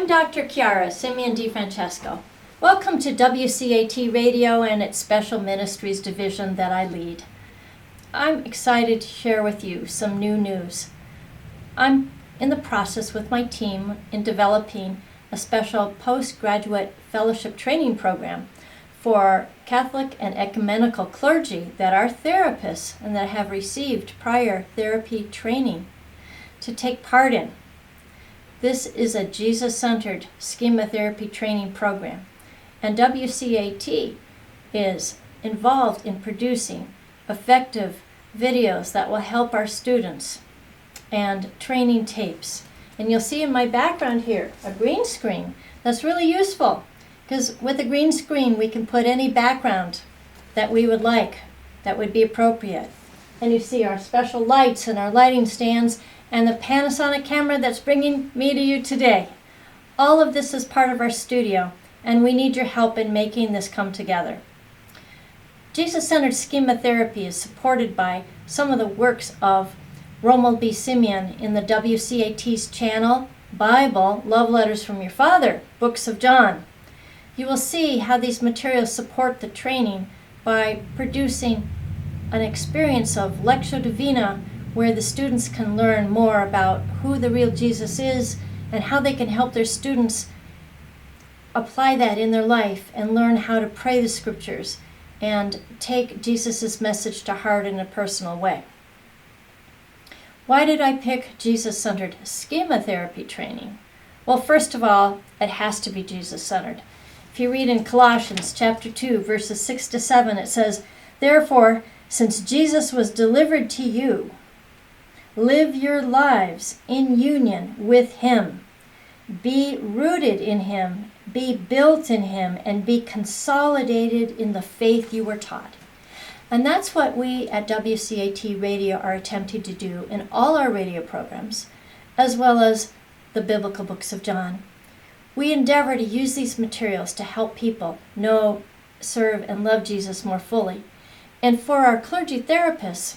I'm Dr. Chiara Simeone-DiFrancesco. Welcome to WCAT Radio and its Special Ministries division that I lead. I'm excited to share with you some new news. I'm in the process with my team in developing a special postgraduate fellowship training program for Catholic and ecumenical clergy that are therapists and that have received prior therapy training to take part in. This is a Jesus-centered schema therapy training program, and WCAT is involved in producing effective videos that will help our students and training tapes. And you'll see in my background here a green screen that's really useful, because with a green screen we can put any background that we would like that would be appropriate. And you see our special lights and our lighting stands and the Panasonic camera that's bringing me to you today. All of this is part of our studio, and we need your help in making this come together. Jesus-centered schema therapy is supported by some of the works of Romuald B. Simeone in the WCAT's channel, Bible, Love Letters from Your Father, Books of John. You will see how these materials support the training by producing an experience of Lectio Divina where the students can learn more about who the real Jesus is and how they can help their students apply that in their life and learn how to pray the scriptures and take Jesus' message to heart in a personal way. Why did I pick Jesus-centered schema therapy training? Well, first of all, it has to be Jesus-centered. If you read in Colossians chapter 2, verses 6 to 7, it says, "Therefore, since Jesus was delivered to you, live your lives in union with Him. Be rooted in Him, be built in Him, and be consolidated in the faith you were taught." And that's what we at WCAT Radio are attempting to do in all our radio programs, as well as the Biblical Books of John. We endeavor to use these materials to help people know, serve, and love Jesus more fully. And for our clergy therapists,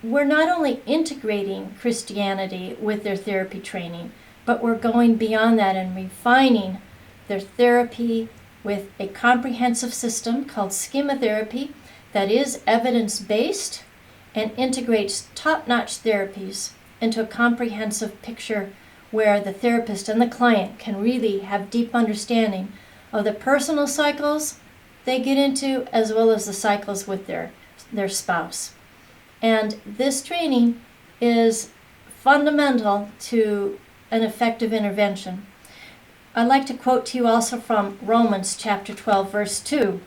we're not only integrating Christianity with their therapy training, but we're going beyond that and refining their therapy with a comprehensive system called schema therapy that is evidence-based and integrates top-notch therapies into a comprehensive picture where the therapist and the client can really have deep understanding of the personal cycles they get into as well as the cycles with their spouse. And this training is fundamental to an effective intervention. I'd like to quote to you also from Romans chapter 12, verse 2.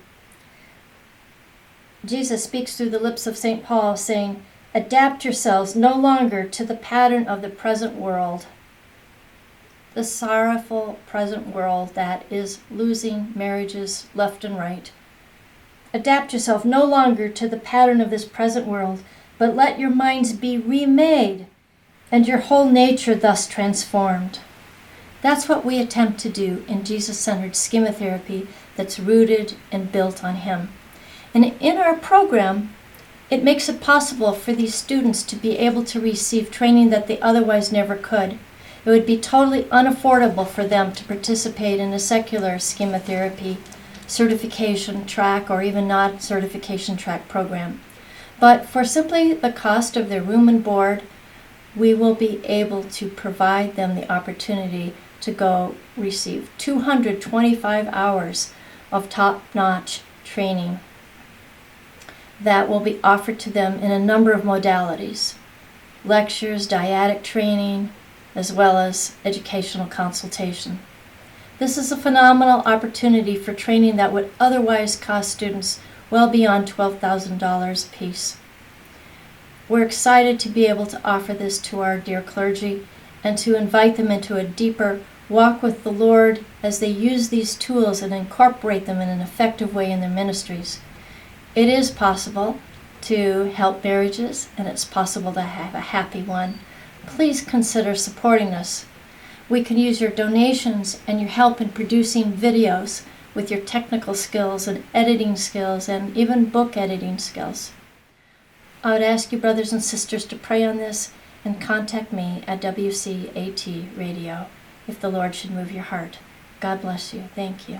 Jesus speaks through the lips of St. Paul, saying, "Adapt yourselves no longer to the pattern of the present world," the sorrowful present world that is losing marriages left and right. "Adapt yourself no longer to the pattern of this present world, but let your minds be remade, and your whole nature thus transformed." That's what we attempt to do in Jesus-centered schema therapy that's rooted and built on Him. And in our program, it makes it possible for these students to be able to receive training that they otherwise never could. It would be totally unaffordable for them to participate in a secular schema therapy certification track or even not certification track program. But for simply the cost of their room and board, we will be able to provide them the opportunity to go receive 225 hours of top-notch training that will be offered to them in a number of modalities: lectures, dyadic training, as well as educational consultation. This is a phenomenal opportunity for training that would otherwise cost students well beyond $12,000 a piece. We're excited to be able to offer this to our dear clergy and to invite them into a deeper walk with the Lord as they use these tools and incorporate them in an effective way in their ministries. It is possible to help marriages, and it's possible to have a happy one. Please consider supporting us. We can use your donations and your help in producing videos with your technical skills and editing skills and even book editing skills. I would ask you, brothers and sisters, to pray on this and contact me at WCAT Radio. if the Lord should move your heart. God bless you. Thank you.